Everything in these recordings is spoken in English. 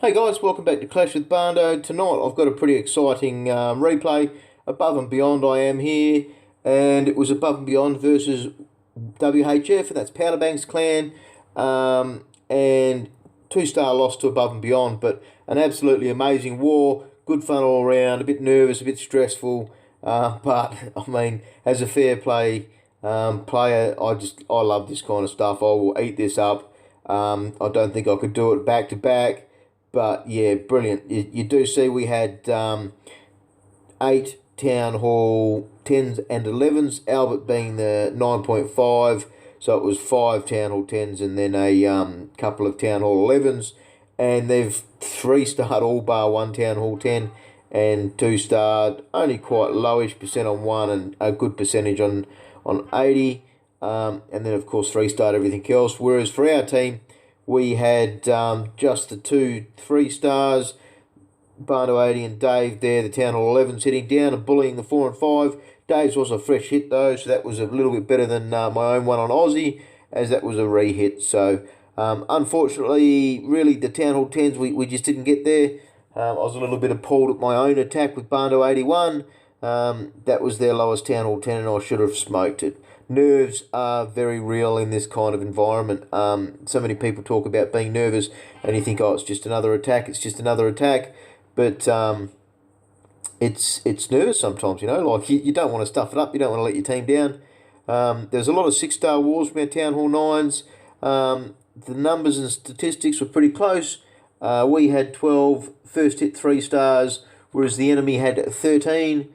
Hey guys, welcome back to Clash with Barndo. Tonight I've got a pretty exciting replay. Above and Beyond I am here, and it was Above and Beyond versus WHF, and that's Powderbank's clan, and 2-star loss to Above and Beyond, but an absolutely amazing war, good fun all around, a bit nervous, a bit stressful, but I mean, as a fair play player, I love this kind of stuff. I will eat this up. I don't think I could do it back to back. But yeah, brilliant. You do see we had 8 Town Hall 10s and 11s, Albert being the 9.5, so it was 5 Town Hall 10s and then a couple of Town Hall 11s, and they've 3-starred all bar 1 Town Hall 10 and 2-starred, only quite lowish percent on 1 and a good percentage on 80, and then of course 3-starred everything else, whereas for our team, we had just the 2 3-stars, Barno 80 and Dave there, the Town Hall 11 sitting down and bullying the 4 and 5. Dave's was a fresh hit though, so that was a little bit better than my own one on Aussie, as that was a re-hit. So unfortunately, really the Town Hall 10s, we just didn't get there. I was a little bit appalled at my own attack with Barno 81. That was their lowest Town Hall 10 and I should have smoked it. Nerves are very real in this kind of environment. So many people talk about being nervous and you think, oh, it's just another attack, it's just another attack. But it's nervous sometimes, you know, like you don't want to stuff it up, you don't want to let your team down. There's a lot of 6-star wars from our Town Hall 9s. The numbers and statistics were pretty close. We had 12 first hit 3-stars, whereas the enemy had 13.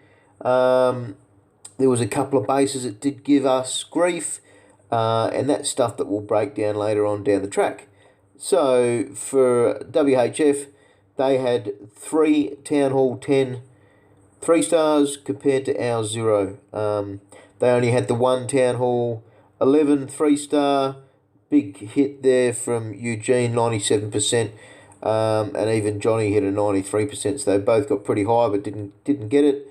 There was a couple of bases that did give us grief, and that's stuff that we'll break down later on down the track. So for WHF, they had 3 Town Hall 10 3-stars compared to our 0. They only had the 1 Town Hall 11 3-star. Big hit there from Eugene, 97%, and even Johnny hit a 93%. So they both got pretty high, but didn't get it.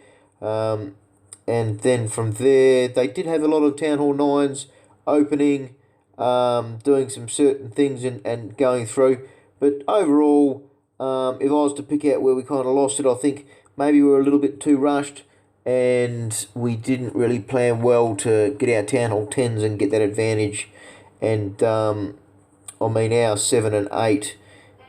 And then from there, they did have a lot of Town Hall 9s opening, doing some certain things and going through. But overall, if I was to pick out where we kind of lost it, I think maybe we were a little bit too rushed and we didn't really plan well to get our Town Hall 10s and get that advantage. And, I mean, our 7 and 8,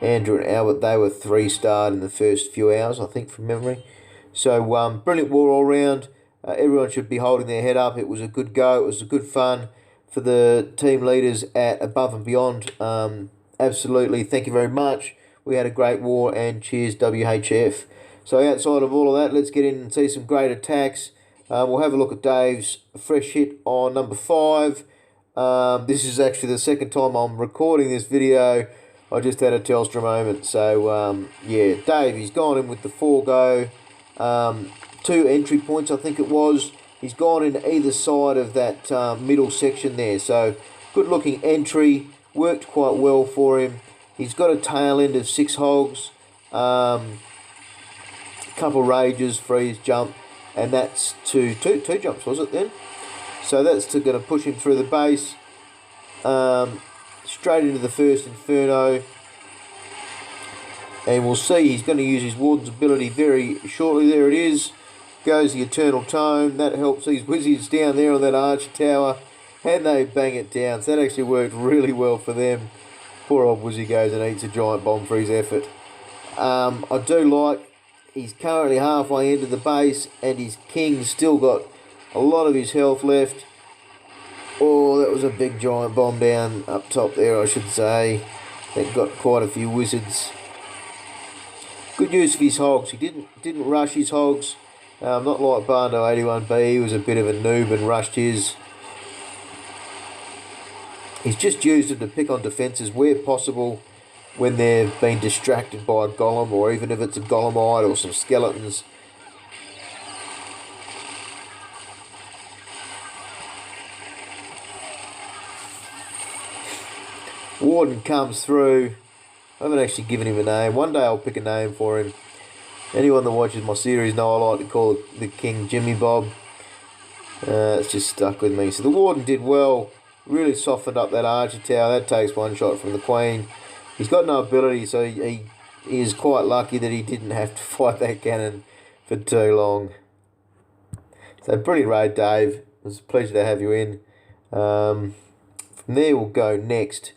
Andrew and Albert, they were 3-starred in the first few hours, I think, from memory. So, brilliant war all round. Everyone should be holding their head up. It was a good go. It was a good fun for the team leaders at Above and Beyond. Absolutely. Thank you very much. We had a great war, and cheers WHF. So outside of all of that, let's get in and see some great attacks. We'll have a look at Dave's fresh hit on number 5. This is actually the second time I'm recording this video. I just had a Telstra moment. So, yeah, Dave, he's gone in with the 4-go. 2 entry points, I think it was. He's gone in either side of that middle section there. So, good looking entry. Worked quite well for him. He's got a tail end of 6 hogs. Couple rages for his jump. And that's two jumps, was it then? So that's going to push him through the base. Straight into the first Inferno. And we'll see he's going to use his Warden's ability very shortly. There it is. Goes the Eternal Tome. That helps these wizards down there on that Archer Tower. And they bang it down. So that actually worked really well for them. Poor old Wizzy goes and eats a giant bomb for his effort. I do like he's currently halfway into the base and his King's still got a lot of his health left. Oh, that was a big giant bomb down up top there, I should say. That got quite a few wizards. Good news for his hogs. He didn't rush his hogs. Not like Barno 81B. He was a bit of a noob and rushed his. He's just used them to pick on defences where possible when they've been distracted by a golem, or even if it's a golemite or some skeletons. Warden comes through. I haven't actually given him a name. One day I'll pick a name for him. Anyone that watches my series know I like to call it the King Jimmy Bob. It's just stuck with me. So the Warden did well. Really softened up that Archer Tower. That takes 1 shot from the Queen. He's got no ability, so he he is quite lucky that he didn't have to fight that cannon for too long. So brilliant raid, Dave. It was a pleasure to have you in. From there we'll go next.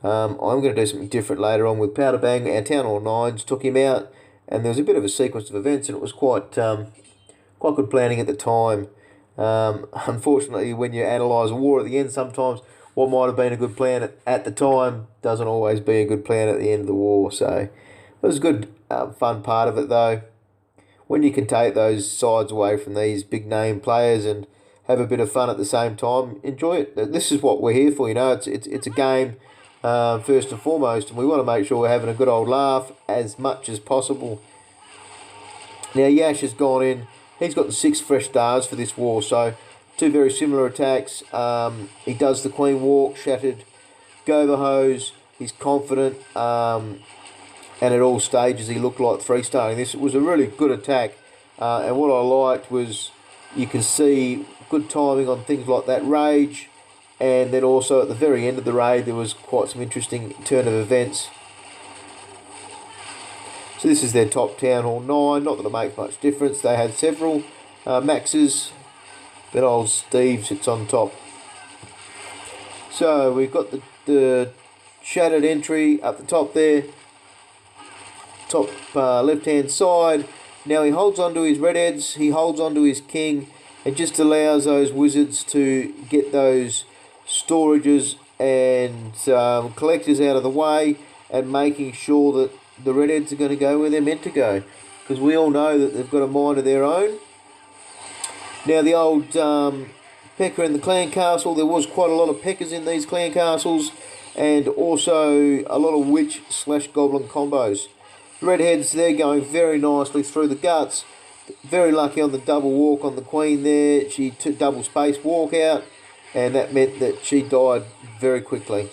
I'm going to do something different later on with Powder Bang. Our Town Hall 9s took him out, and there was a bit of a sequence of events, and it was quite good planning at the time. Unfortunately, when you analyse a war at the end, sometimes what might have been a good plan at the time doesn't always be a good plan at the end of the war. So it was a good, fun part of it, though. When you can take those sides away from these big name players and have a bit of fun at the same time, enjoy it. This is what we're here for, you know. It's a game, first and foremost, and we want to make sure we're having a good old laugh as much as possible. Now Yash has gone in. He's got the 6 fresh stars for this war, so 2 very similar attacks. He does the Queen Walk, Shattered, Go the Hose. He's confident, and at all stages he looked like 3-starring this. It was a really good attack, and what I liked was you can see good timing on things like that rage, and then also at the very end of the raid there was quite some interesting turn of events. So this is their top Town Hall 9, not that it makes much difference. They had several maxes, but old Steve sits on top. So we've got the Shattered entry up the top there, top left hand side. Now he holds onto his redheads, he holds onto his king, and just allows those wizards to get those storages and collectors out of the way, and making sure that the redheads are going to go where they're meant to go, because we all know that they've got a mind of their own. Now the old Pecker in the clan castle, there was quite a lot of Peckers in these clan castles, and also a lot of witch / goblin combos. Redheads, they're going very nicely through the guts. Very lucky on the double walk on the queen there. She took double space walk out, and that meant that she died very quickly.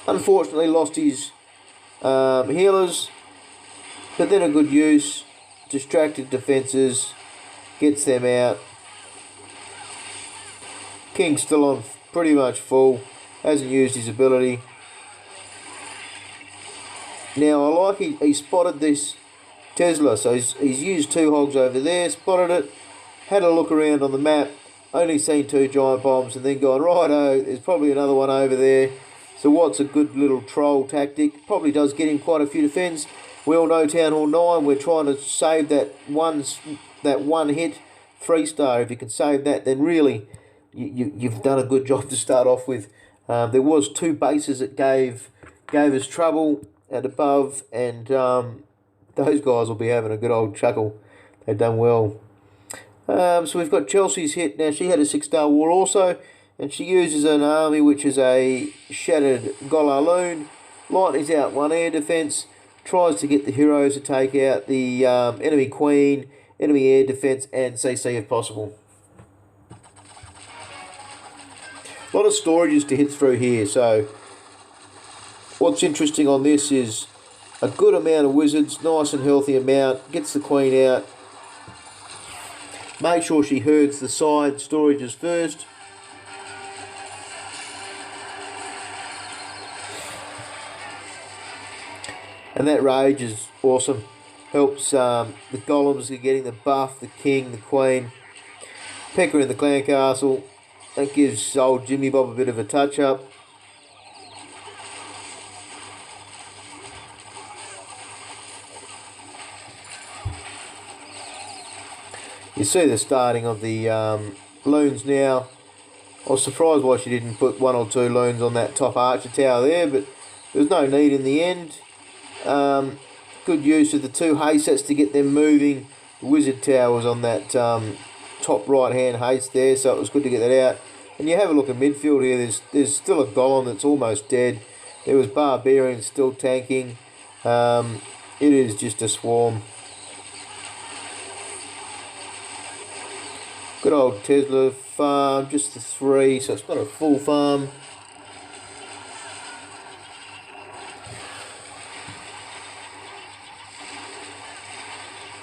Unfortunately lost his healers, but then a good use. Distracted defences, gets them out. King's still on pretty much full, hasn't used his ability. Now I like he spotted this Tesla, so he's used 2 hogs over there, spotted it, had a look around on the map, only seen 2 giant bombs, and then gone, righto, there's probably another one over there. So what's a good little troll tactic? Probably does get him quite a few defends. We all know Town Hall 9, we're trying to save that one hit 3-star. If you can save that, then really you've done a good job to start off with. There was 2 bases that gave us trouble at above, and those guys will be having a good old chuckle. They've done well. So we've got Chelsea's hit. Now she had a 6-star war also, and she uses an army which is a Shattered Golaloon. Lightning's out 1 air defence, tries to get the heroes to take out the enemy queen, enemy air defence, and CC if possible. A lot of storages to hit through here, so what's interesting on this is a good amount of wizards, nice and healthy amount, gets the queen out. Make sure she herds the side storages first. And that rage is awesome. Helps the golems are getting the buff, the king, the queen. Pecker in the clan castle. That gives old Jimmy Bob a bit of a touch up. You see the starting of the loons now. I was surprised why she didn't put 1 or 2 loons on that top archer tower there, but there's no need in the end. Good use of the 2 haystets to get them moving. The wizard tower was on that top right hand haste there, so it was good to get that out. And you have a look at midfield here, there's still a golem that's almost dead. There was barbarians still tanking. It is just a swarm. Good old Tesla farm, just the 3, so it's not a full farm.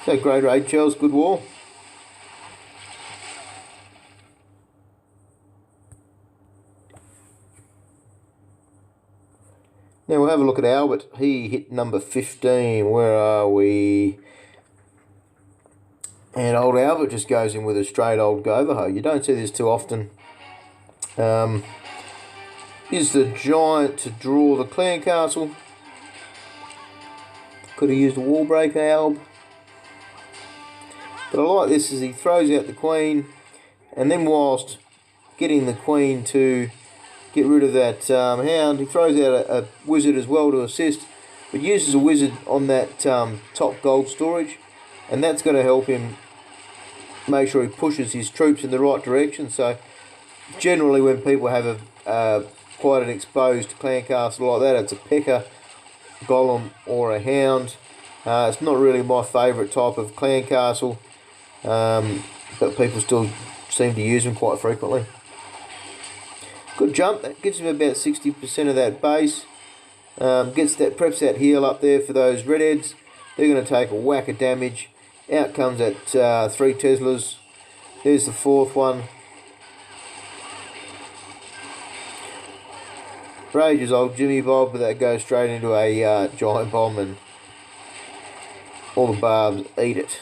So great raid, Chels, good war. Now we'll have a look at Albert. He hit number 15. Where are we? And old Albert just goes in with a straight old Goverho. You don't see this too often. Is the Giant to draw the Clan Castle. Could have used a wall breaker, Alb. But I like this as he throws out the Queen, and then whilst getting the Queen to get rid of that hound, he throws out a wizard as well to assist, but uses a wizard on that top gold storage, and that's going to help him make sure he pushes his troops in the right direction. So generally when people have a quite an exposed clan castle like that, it's a Pecker, Golem or a hound. It's not really my favourite type of clan castle, but people still seem to use them quite frequently. Good jump. That gives him about 60% of that base. Gets that, preps that heal up there for those redheads. They're going to take a whack of damage. Out comes that 3 Teslas. There's the 4th one. Rages old Jimmy Bob, but that goes straight into a giant bomb, and all the barbs eat it.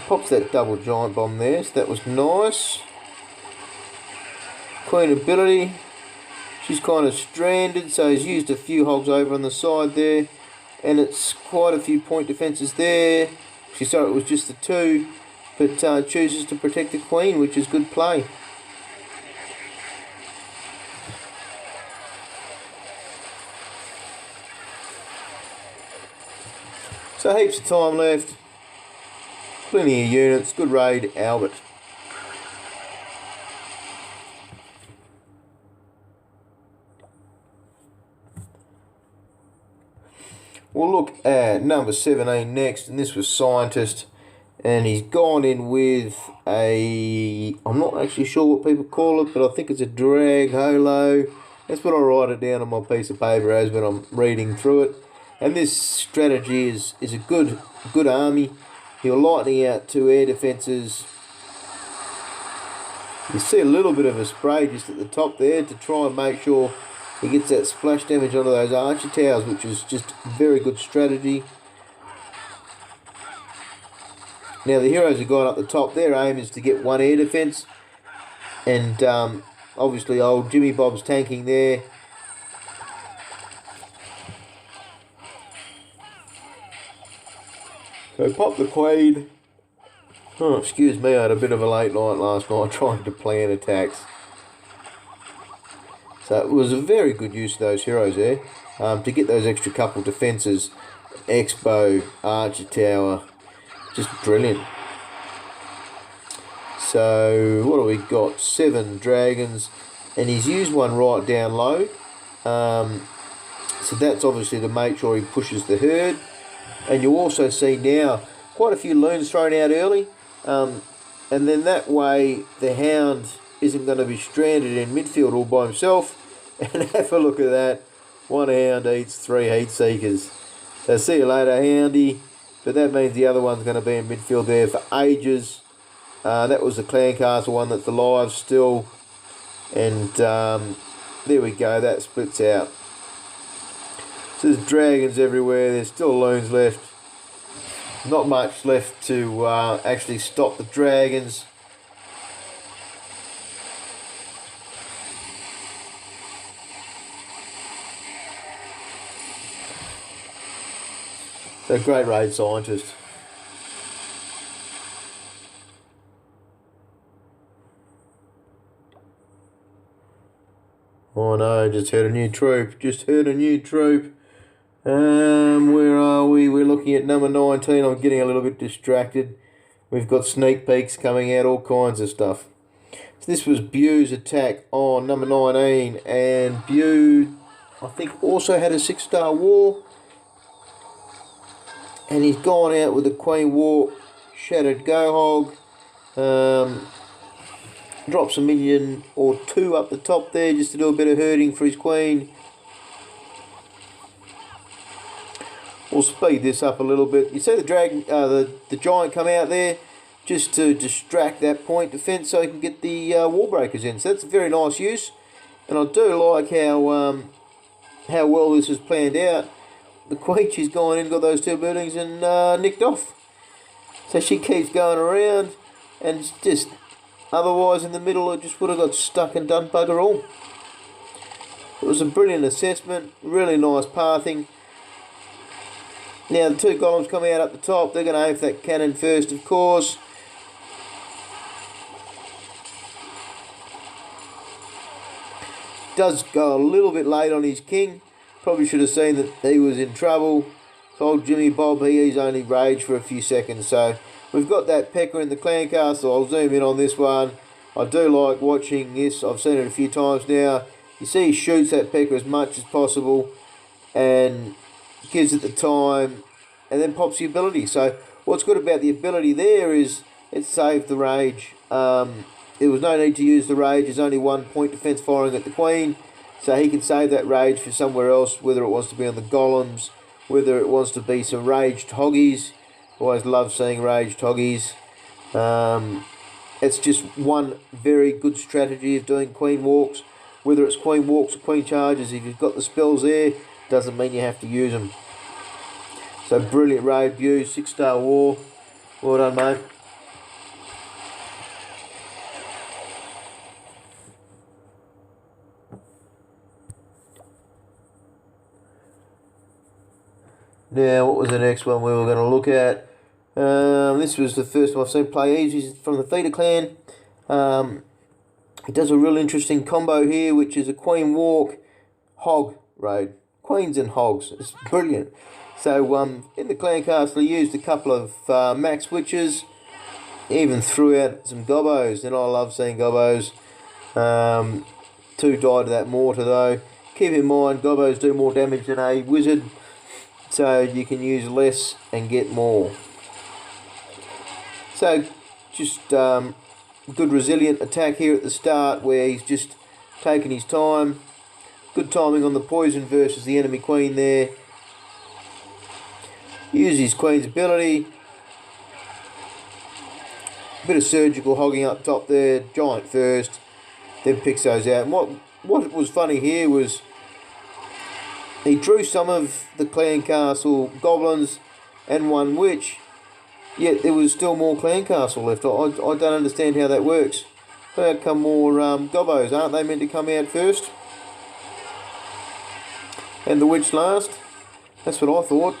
Pops that double giant bomb there, so that was nice. Queen ability. She's kind of stranded, so he's used a few hogs over on the side there, and it's quite a few point defences there. She thought it was just the 2, but chooses to protect the Queen, which is good play. So heaps of time left. Plenty of units. Good raid, Albert. We'll look at number 17 next, and this was Scientist, and he's gone in with a, I'm not actually sure what people call it, but I think it's a drag halo. That's what I write it down on my piece of paper as when I'm reading through it. And this strategy is a good army. You're lightning out 2 air defences. You see a little bit of a spray just at the top there to try and make sure he gets that splash damage onto those archer towers, which is just very good strategy. Now the heroes have gone up the top. Their aim is to get 1 air defence, and obviously old Jimmy Bob's tanking there. So pop the Queen. Oh, excuse me, I had a bit of a late night last night trying to plan attacks. So it was a very good use of those heroes there, to get those extra couple defences. Expo, Archer Tower, just brilliant. So what do we got? 7 dragons, and he's used one right down low. So that's obviously to make sure he pushes the herd. And you also see now quite a few loons thrown out early, and then that way the hound isn't going to be stranded in midfield all by himself. And have a look at that. 1 hound eats 3 heat seekers. So see you later, houndy. But that means the other one's going to be in midfield there for ages. That was the Clan Castle one that's alive still. And there we go, that splits out. So there's dragons everywhere. There's still loons left. Not much left to actually stop the dragons. So great raid, Scientist. Oh no, just heard a new troop. Where are we? We're looking at number 19. I'm getting a little bit distracted. We've got sneak peeks coming out, all kinds of stuff. So this was Bue's attack on number 19, and Bue, I think, also had a 6-star war. And he's gone out with a Queen War, Shattered Go Hog. Drops a minion or 2 up the top there just to do a bit of herding for his Queen. We'll speed this up a little bit. You see the dragon, the giant come out there. just to distract that point defence so he can get the wall breakers in. So that's a very nice use, and I do like how well this is planned out. The queen, she's gone in, got those two buildings and nicked off. So she keeps going around, and it's just, otherwise in the middle it just would have got stuck and done bugger all. It was a brilliant assessment, really nice pathing. Now the two golems come out up the top, they're going to aim for that cannon first, of course. Does go a little bit late on his king. Probably should have seen that he was in trouble. So old Jimmy Bob, he's only raged for a few seconds. So we've got that pecker in the clan castle. I'll zoom in on this one. I do like watching this. I've seen it a few times now. You see he shoots that pecker as much as possible and gives it the time and then pops the ability. So what's good about the ability there is it saved the rage. There was no need to use the rage. There's only 1 point defence firing at the queen. So he can save that rage for somewhere else, whether it wants to be on the golems, whether it wants to be some raged hoggies. Always love seeing raged hoggies. It's just one very good strategy of doing queen walks. Whether it's queen walks or queen charges, if you've got the spells there, doesn't mean you have to use them. So brilliant raid view, 6-star war. Well done, mate. Now, what was the next one we were going to look at? This was the first one I've seen play easy from the Feeder clan. He does a real interesting combo here, which is a queen walk, hog raid. Queens and hogs. It's brilliant. So in the clan castle, he used a couple of max witches, even threw out some gobos, and I love seeing gobos. 2 died to that mortar though. Keep in mind, gobos do more damage than a wizard, so you can use less and get more. So just good resilient attack here at the start where he's just taking his time. Good timing on the poison versus the enemy queen there. Use his queen's ability. Bit of surgical hogging up top there. Giant first. Then picks those out. And what was funny here was he drew some of the clan castle goblins and 1 witch, yet there was still more clan castle left. I don't understand how that works. How come more gobos? Aren't they meant to come out first? And the witch last? That's what I thought.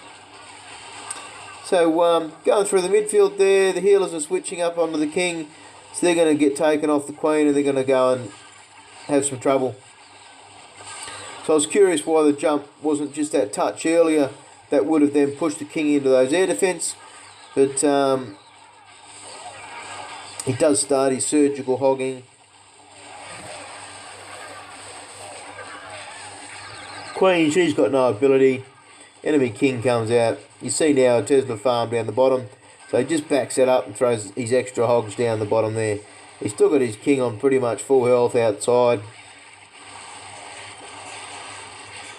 So going through the midfield there, the healers are switching up onto the king, so they're going to get taken off the queen and they're going to go and have some trouble. So I was curious why the jump wasn't just that touch earlier that would have then pushed the king into those air defence. But he does start his surgical hogging. Queen, she's got no ability. Enemy king comes out. You see now a Tesla farm down the bottom. So he just backs that up and throws his extra hogs down the bottom there. He's still got his king on pretty much full health outside.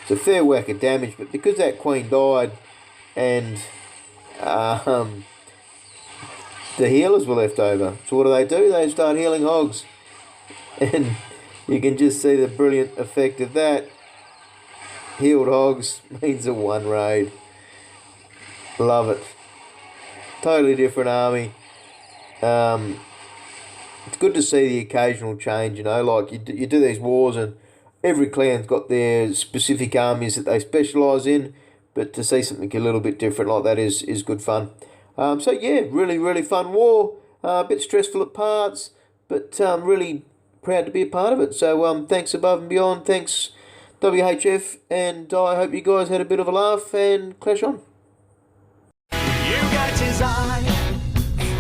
It's a fair whack of damage, but because that queen died and the healers were left over, so what do? They start healing hogs. And you can just see the brilliant effect of that. Healed hogs means a 1 raid. Love it. Totally different army. It's good to see the occasional change, you know, like you do these wars and every clan's got their specific armies that they specialise in, but to see something a little bit different like that is good fun. So yeah, really fun war. A bit stressful at parts, but really proud to be a part of it. So thanks Above and Beyond, thanks WHF, and I hope you guys had a bit of a laugh and clash on. You got his eye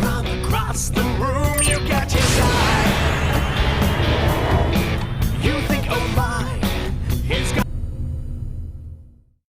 from across the room.